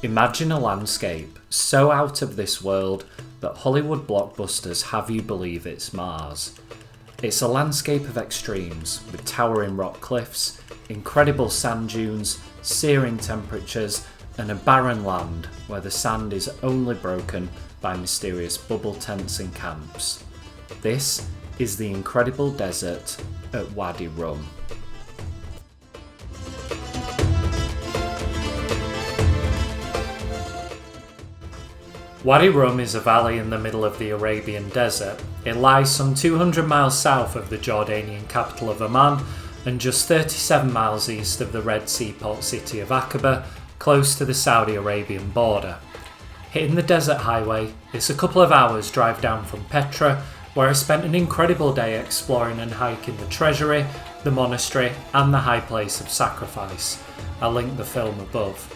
Imagine a landscape so out of this world that Hollywood blockbusters have you believe it's Mars. It's a landscape of extremes, with towering rock cliffs, incredible sand dunes, searing temperatures, and a barren land where the sand is only broken by mysterious bubble tents and camps. This is the incredible desert at Wadi Rum. Wadi Rum is a valley in the middle of the Arabian Desert. It lies some 200 miles south of the Jordanian capital of Amman and just 37 miles east of the Red Sea port city of Aqaba, close to the Saudi Arabian border. Hitting the desert highway, it's a couple of hours drive down from Petra, where I spent an incredible day exploring and hiking the treasury, the monastery and the high place of sacrifice. I'll link the film above.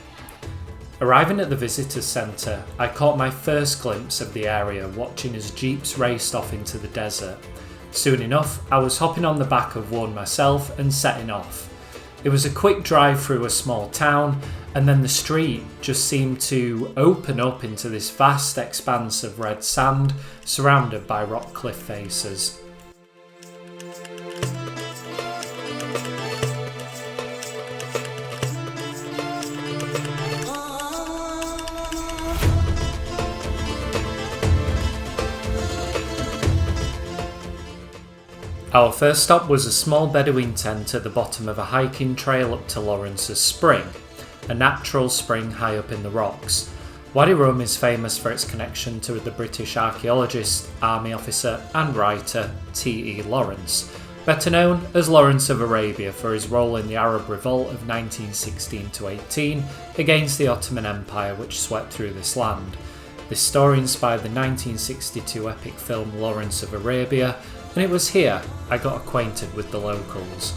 Arriving at the visitors centre, I caught my first glimpse of the area watching as jeeps raced off into the desert. Soon enough, I was hopping on the back of one myself and setting off. It was a quick drive through a small town, and then the street just seemed to open up into this vast expanse of red sand surrounded by rock cliff faces. Our first stop was a small Bedouin tent at the bottom of a hiking trail up to Lawrence's Spring, a natural spring high up in the rocks. Wadi Rum is famous for its connection to the British archaeologist, army officer and writer T.E. Lawrence, better known as Lawrence of Arabia for his role in the Arab Revolt of 1916-18 against the Ottoman Empire which swept through this land. This story inspired the 1962 epic film Lawrence of Arabia, and it was here I got acquainted with the locals.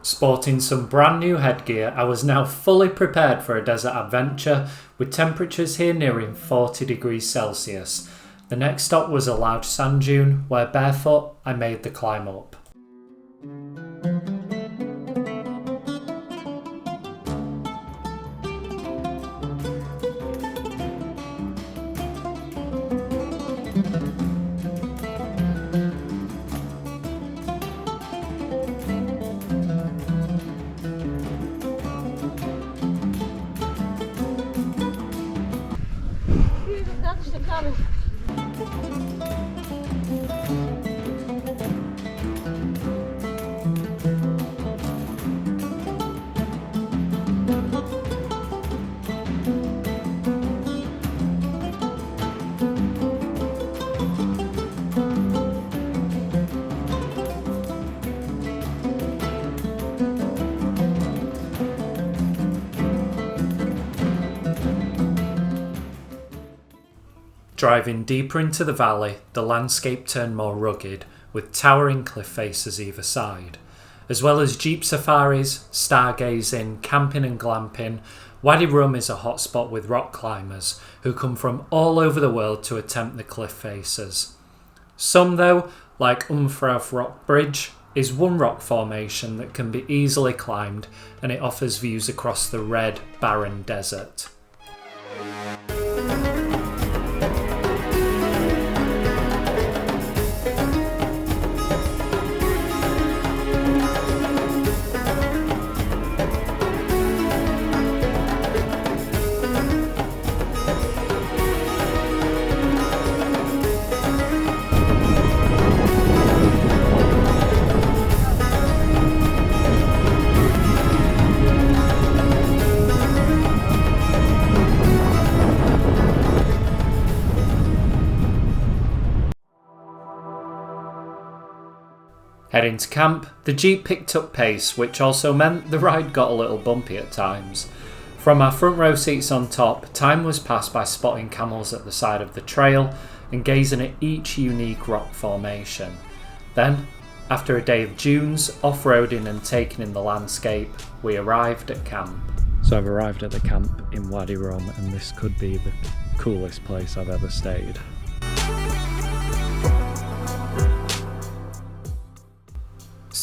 Sporting some brand new headgear, I was now fully prepared for a desert adventure, with temperatures here nearing 40 degrees Celsius. The next stop was a large sand dune, where barefoot I made the climb up. Driving deeper into the valley, the landscape turned more rugged, with towering cliff faces either side. As well as jeep safaris, stargazing, camping and glamping, Wadi Rum is a hotspot with rock climbers who come from all over the world to attempt the cliff faces. Some though, like Frouth rock bridge, is one rock formation that can be easily climbed, and it offers views across the red, barren desert. Heading to camp, the jeep picked up pace, which also meant the ride got a little bumpy at times. From our front row seats on top, time was passed by spotting camels at the side of the trail and gazing at each unique rock formation. Then, after a day of dunes, off-roading and taking in the landscape, we arrived at camp. So I've arrived at the camp in Wadi Rum, and this could be the coolest place I've ever stayed.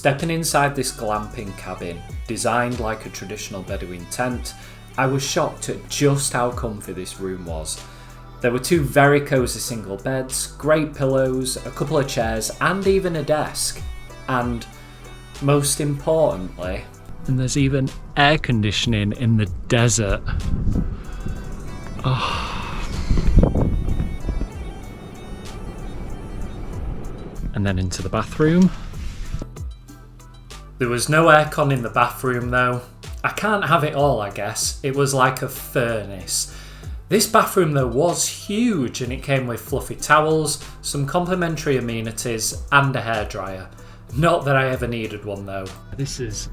Stepping inside this glamping cabin, designed like a traditional Bedouin tent, I was shocked at just how comfy this room was. There were 2 very cosy single beds, great pillows, a couple of chairs and even a desk. And most importantly, and there's even air conditioning in the desert. Oh. And then into the bathroom. There was no aircon in the bathroom though. I can't have it all, I guess. It was like a furnace. This bathroom though was huge, and it came with fluffy towels, some complimentary amenities and a hairdryer. Not that I ever needed one though. This is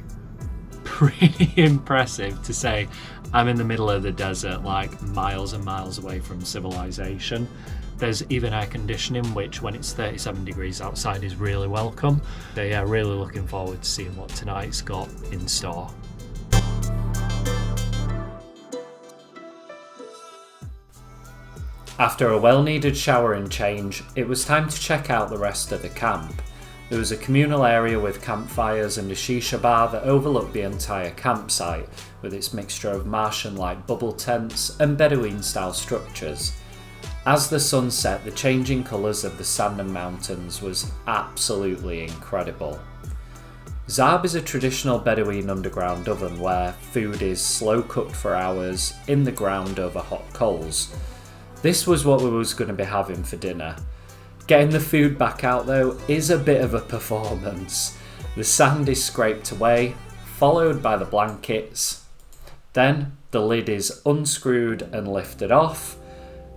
pretty impressive to say I'm in the middle of the desert, like miles and miles away from civilization. There's even air conditioning, which when it's 37 degrees outside is really welcome. So yeah, really looking forward to seeing what tonight's got in store. After a well-needed shower and change, it was time to check out the rest of the camp. There was a communal area with campfires and a shisha bar that overlooked the entire campsite, with its mixture of Martian-like bubble tents and Bedouin-style structures. As the sun set, the changing colours of the sand and mountains was absolutely incredible. Zarb is a traditional Bedouin underground oven where food is slow cooked for hours in the ground over hot coals. This was what we was going to be having for dinner. Getting the food back out though is a bit of a performance. The sand is scraped away, followed by the blankets. Then the lid is unscrewed and lifted off.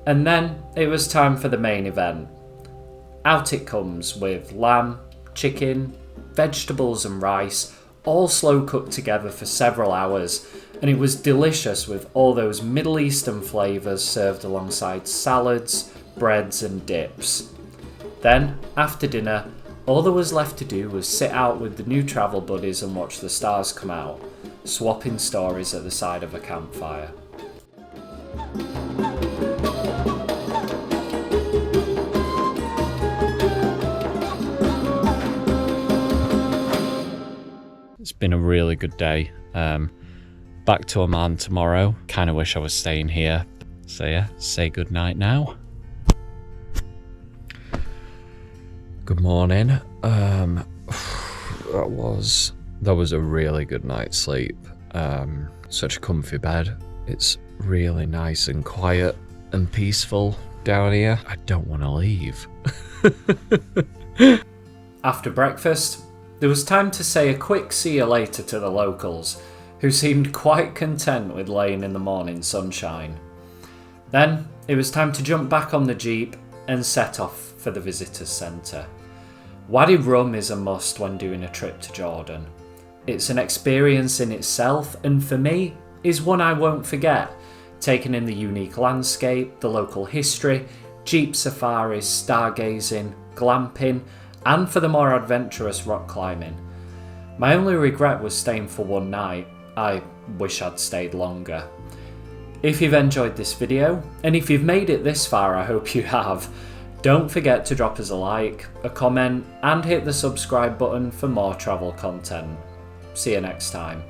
And then it was time for the main event. Out it comes with lamb, chicken, vegetables and rice, all slow cooked together for several hours, and it was delicious with all those Middle Eastern flavours served alongside salads, breads and dips. Then, after dinner, all there was left to do was sit out with the new travel buddies and watch the stars come out, swapping stories at the side of a campfire. It's been a really good day. Back to Oman tomorrow. Kind of wish I was staying here. So yeah, say good night now. Good morning. That was a really good night's sleep. Such a comfy bed. It's really nice and quiet and peaceful down here. I don't want to leave. After breakfast, there was time to say a quick see you later to the locals, who seemed quite content with laying in the morning sunshine. Then it was time to jump back on the jeep and set off for the visitors centre. Wadi Rum is a must when doing a trip to Jordan. It's an experience in itself, and for me, is one I won't forget, taking in the unique landscape, the local history, jeep safaris, stargazing, glamping, and for the more adventurous rock climbing. My only regret was staying for one night. I wish I'd stayed longer. If you've enjoyed this video, and if you've made it this far, I hope you have, don't forget to drop us a like, a comment, and hit the subscribe button for more travel content. See you next time.